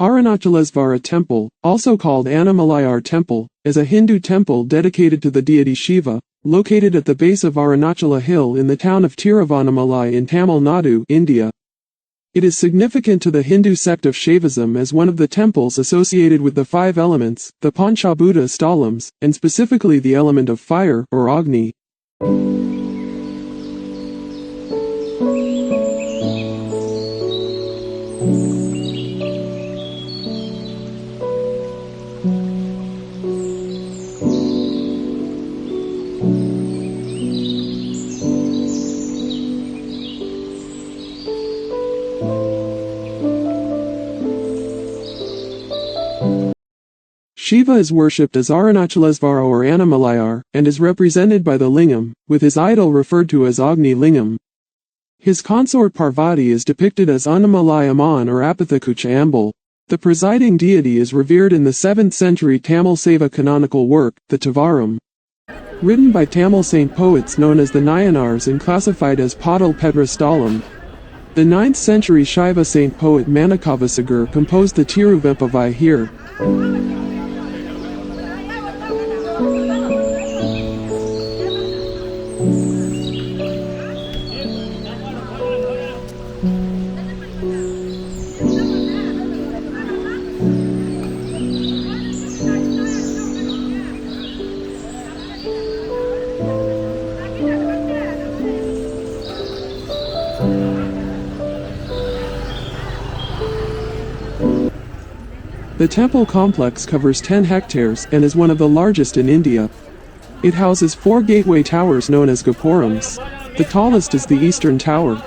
Arunachalesvara Temple, also called Annamalaiyar Temple, is a Hindu temple dedicated to the deity Shiva, located at the base of Arunachala hill in the town of Tiruvannamalai in Tamil Nadu, India. It is significant to the Hindu sect of Shaivism as one of the temples associated with the five elements, the Pancha Bhuta Sthalams, and specifically the element of fire, or Agni. Shiva is worshipped as Arunachalesvara or Annamalaiyar, and is represented by the lingam, with his idol referred to as Agni lingam. His consort Parvati is depicted as Annamalaiyar Amman or Apathakucha Ambal. The presiding deity is revered in the 7th century Tamil Seva canonical work, the Tevaram. Written by Tamil saint poets known as the Nayanars and classified as Padal Petra Sthalam. The 9th century Shiva saint poet Manikavasagar composed the Tiruvannamalai here. The temple complex covers 10 hectares and is one of the largest in India. It houses 4 gateway towers known as gopurams. The tallest is the eastern tower,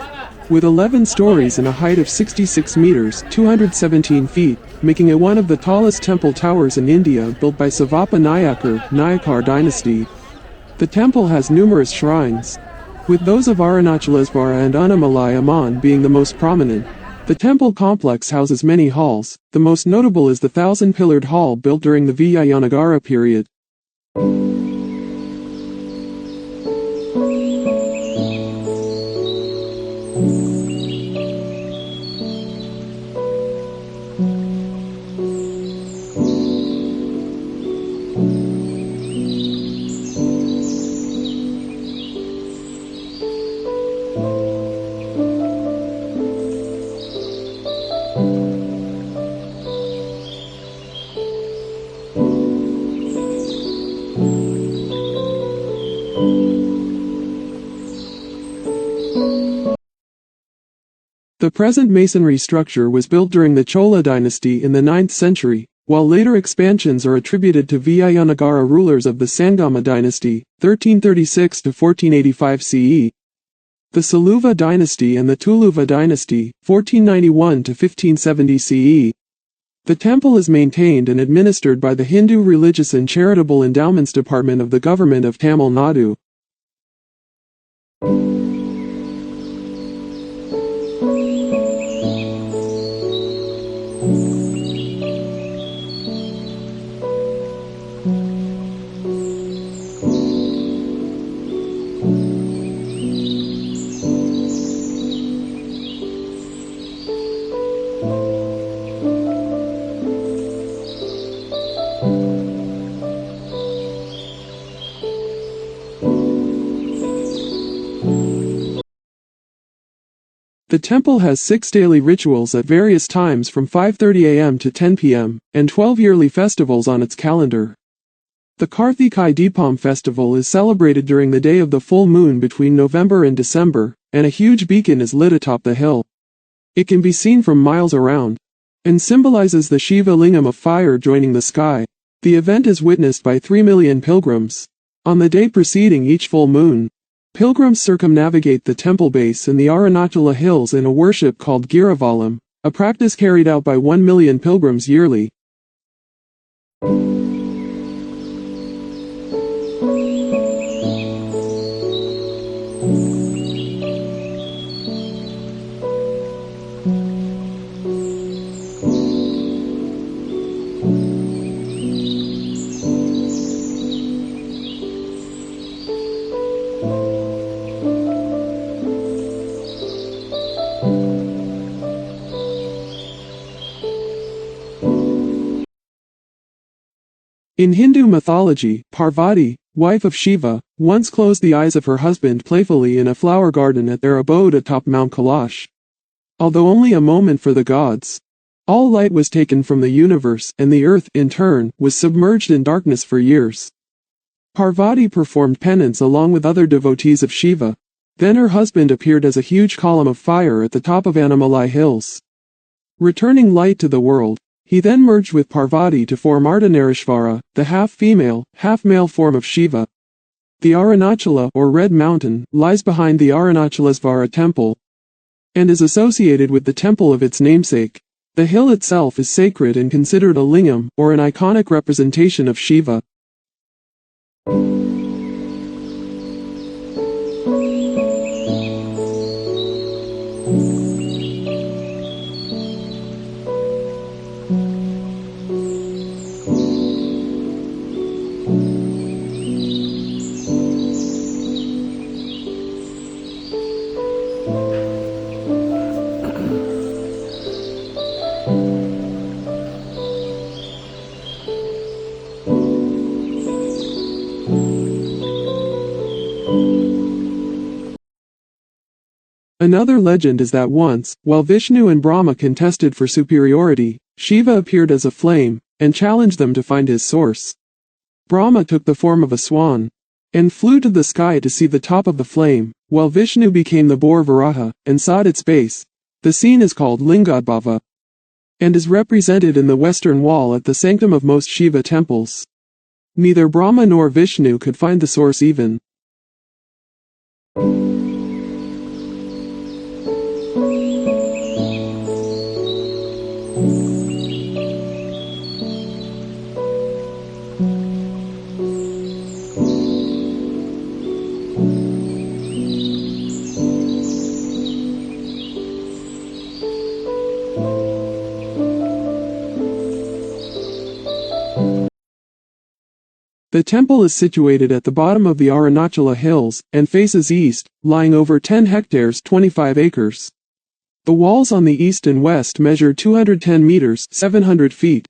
with 11 stories and a height of 66 meters (217 feet), making it one of the tallest temple towers in India, built by Savappa Nayakar dynasty. The temple has numerous shrines, with those of Arunachalesvara and Annamalaiyar Amman being the most prominent. The temple complex houses many halls. The most notable is the 1,000-pillared hall built during the Vijayanagara period. The present masonry structure was built during the Chola dynasty in the 9th century, while later expansions are attributed to Vijayanagara rulers of the Sangama dynasty, 1336 to 1485 CE, the Saluva dynasty and the Tuluva dynasty, 1491 to 1570 CE. The temple is maintained and administered by the Hindu Religious and Charitable Endowments Department of the Government of Tamil Nadu. The temple has 6 daily rituals at various times from 5:30 a.m. to 10 p.m., and 12 yearly festivals on its calendar. The Karthikai Deepam festival is celebrated during the day of the full moon between November and December, and a huge beacon is lit atop the hill. It can be seen from miles around, and symbolizes the Shiva lingam of fire joining the sky. The event is witnessed by 3 million pilgrims. On the day preceding each full moon, pilgrims circumnavigate the temple base and the Arunachala hills in a worship called Giravalam, a practice carried out by 1 million pilgrims yearly. In Hindu mythology, Parvati, wife of Shiva, once closed the eyes of her husband playfully in a flower garden at their abode atop Mount Kailash. Although only a moment for the gods, all light was taken from the universe, and the earth, in turn, was submerged in darkness for years. Parvati performed penance along with other devotees of Shiva. Then her husband appeared as a huge column of fire at the top of Annamalaiyar hills, returning light to the world. He then merged with Parvati to form Arunachalesvara, the half-female, half-male form of Shiva. The Arunachala, or Red Mountain, lies behind the Arunachalesvara Temple and is associated with the temple of its namesake. The hill itself is sacred and considered a lingam, or an iconic representation of Shiva. Another legend is that once, while Vishnu and Brahma contested for superiority, Shiva appeared as a flame, and challenged them to find his source. Brahma took the form of a swan, and flew to the sky to see the top of the flame, while Vishnu became the boar Varaha, and sought its base. The scene is called Lingodbhava, and is represented in the western wall at the sanctum of most Shiva temples. Neither Brahma nor Vishnu could find the source even. The temple is situated at the bottom of the Arunachala hills, and faces east, lying over 10 hectares 25 acres. The walls on the east and west measure 210 meters 700 feet.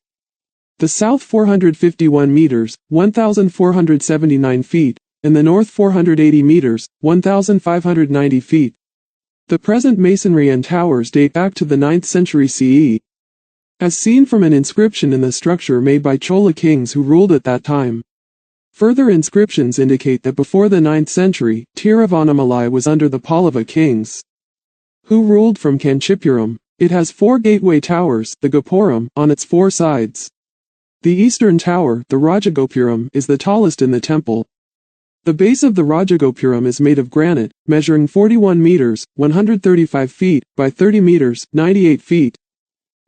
The south 451 meters 1,479 feet, and the north 480 meters 1,590 feet. The present masonry and towers date back to the 9th century CE, as seen from an inscription in the structure made by Chola kings who ruled at that time. Further inscriptions indicate that before the 9th century, Tiruvannamalai was under the Pallava kings, who ruled from Kanchipuram. It has 4 gateway towers, the Gopuram, on its 4 sides. The eastern tower, the Rajagopuram, is the tallest in the temple. The base of the Rajagopuram is made of granite, measuring 41 meters, 135 feet, by 30 meters, 98 feet.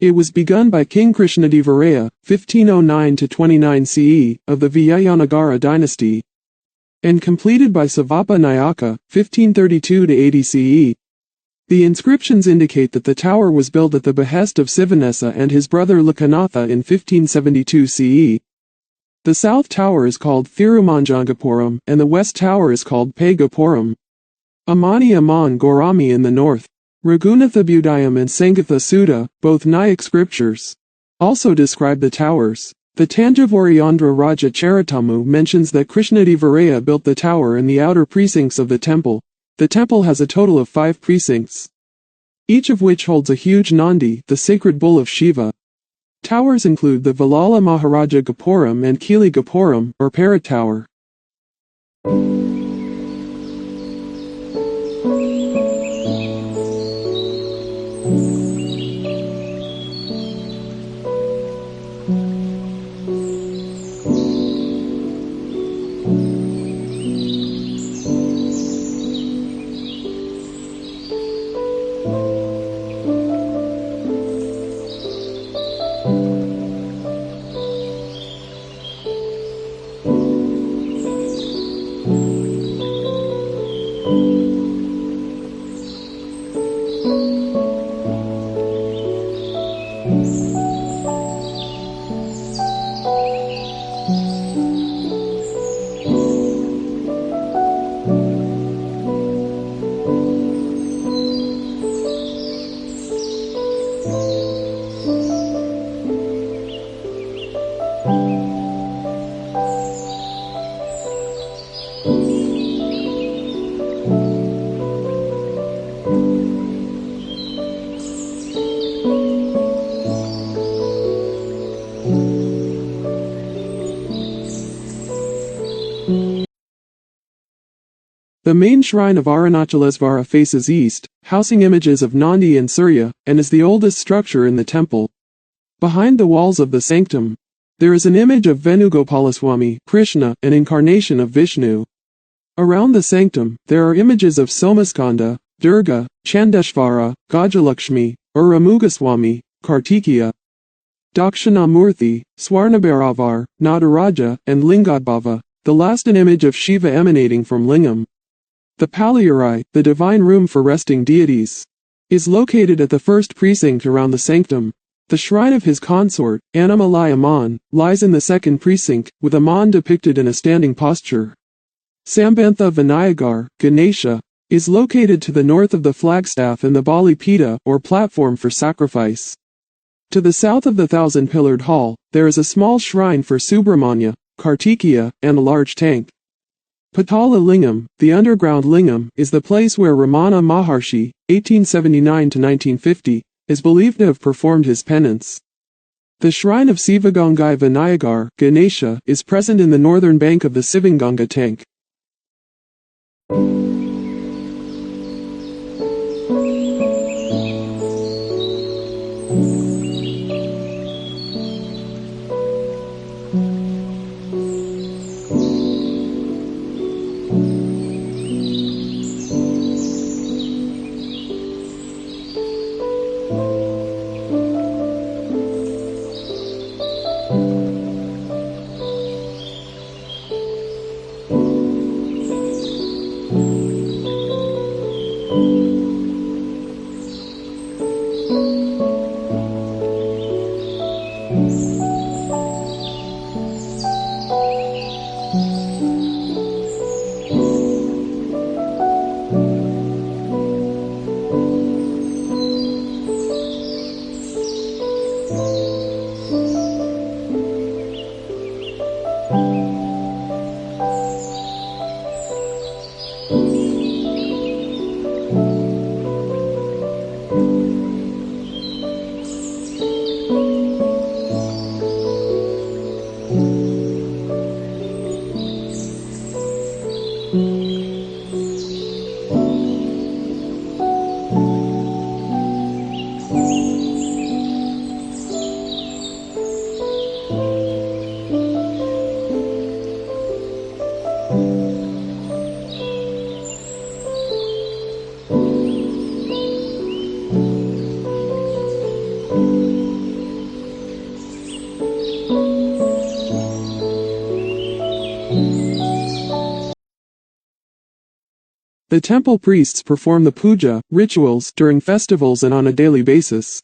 It was begun by King Krishnadevaraya, 1509–29 CE, of the Vijayanagara dynasty, and completed by Savappa Nayaka, 1532–80 CE. The inscriptions indicate that the tower was built at the behest of Sivanessa and his brother Lakanatha in 1572 CE. The south tower is called Thirumanjangapuram, and the west tower is called Pagapuram. Amani Aman Gorami in the north. Raghunathabudayam and Sangatha Sutta, both Nayak scriptures, also describe the towers. The Tanjavuri Andhra Raja Charitamu mentions that Krishnadevaraya built the tower in the outer precincts of the temple. The temple has a total of 5 precincts, each of which holds a huge Nandi, the sacred bull of Shiva. Towers include the Valala Maharaja Gopuram and Kili Gopuram, or Parrot Tower. The main shrine of Arunachalesvara faces east, housing images of Nandi and Surya, and is the oldest structure in the temple. Behind the walls of the sanctum, there is an image of Venugopalaswamy, Krishna, an incarnation of Vishnu. Around the sanctum, there are images of Somaskanda, Durga, Chandeshvara, Gajalakshmi, Uramugaswamy, Kartikeya, Dakshinamurthy, Swarnabharavar, Nataraja, and Lingadbhava, the last an image of Shiva emanating from Lingam. The Palayarai, the divine room for resting deities, is located at the first precinct around the sanctum. The shrine of his consort, Annamalaiyar Amman, lies in the second precinct, with Amman depicted in a standing posture. Sambantha Vinayagar, Ganesha, is located to the north of the flagstaff and the Bali Pita, or platform for sacrifice. To the south of the thousand-pillared hall, there is a small shrine for Subramanya, Kartikeya, and a large tank. Patala Lingam, the underground lingam, is the place where Ramana Maharshi, 1879–1950, is believed to have performed his penance. The shrine of Sivagangai Vinayagar, Ganesha, is present in the northern bank of the Sivanganga tank. The temple priests perform the puja, rituals, during festivals and on a daily basis.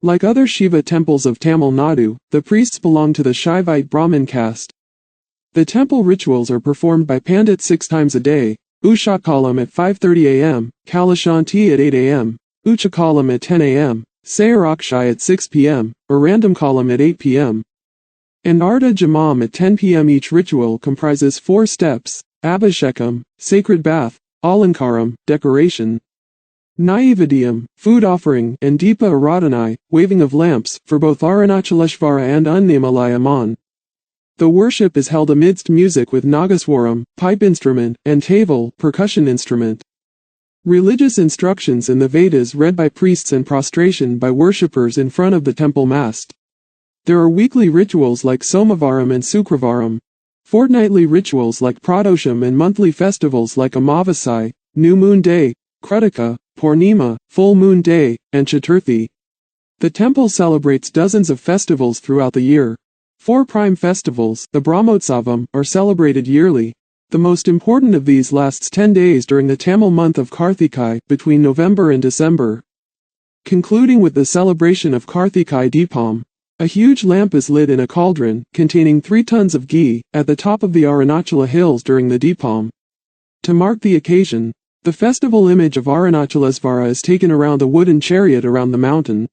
Like other Shiva temples of Tamil Nadu, the priests belong to the Shaivite Brahmin caste. The temple rituals are performed by pandits 6 times a day: Ushakalam at 5:30 am, Kalashanti at 8 am, Uchakalam at 10 am, Sayarakshay at 6 pm, Arandamkalam at 8 pm, and Arda Jamam at 10 pm. Each ritual comprises 4 steps: Abhishekam, sacred bath; Alankaram, decoration; Naivediyam, food offering; and Deepa Aradhanai, waving of lamps, for both Arunachalesvara and Annamalaiyar Amman. The worship is held amidst music with Nagaswaram, pipe instrument, and Taval, percussion instrument. Religious instructions in the Vedas read by priests and prostration by worshippers in front of the temple mast. There are weekly rituals like Somavaram and Sukravaram, fortnightly rituals like Pradosham, and monthly festivals like Amavasai, New Moon Day, Krutika, Purnima, Full Moon Day, and Chaturthi. The temple celebrates dozens of festivals throughout the year. 4 prime festivals, the Brahmotsavam, are celebrated yearly. The most important of these lasts 10 days during the Tamil month of Karthikai, between November and December. Concluding with the celebration of Karthikai Deepam, a huge lamp is lit in a cauldron, containing 3 tons of ghee, at the top of the Arunachala hills during the Deepam. To mark the occasion, the festival image of Arunachalesvara is taken around a wooden chariot around the mountain.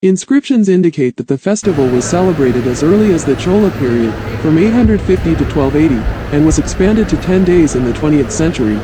Inscriptions indicate that the festival was celebrated as early as the Chola period, from 850 to 1280, and was expanded to 10 days in the 20th century.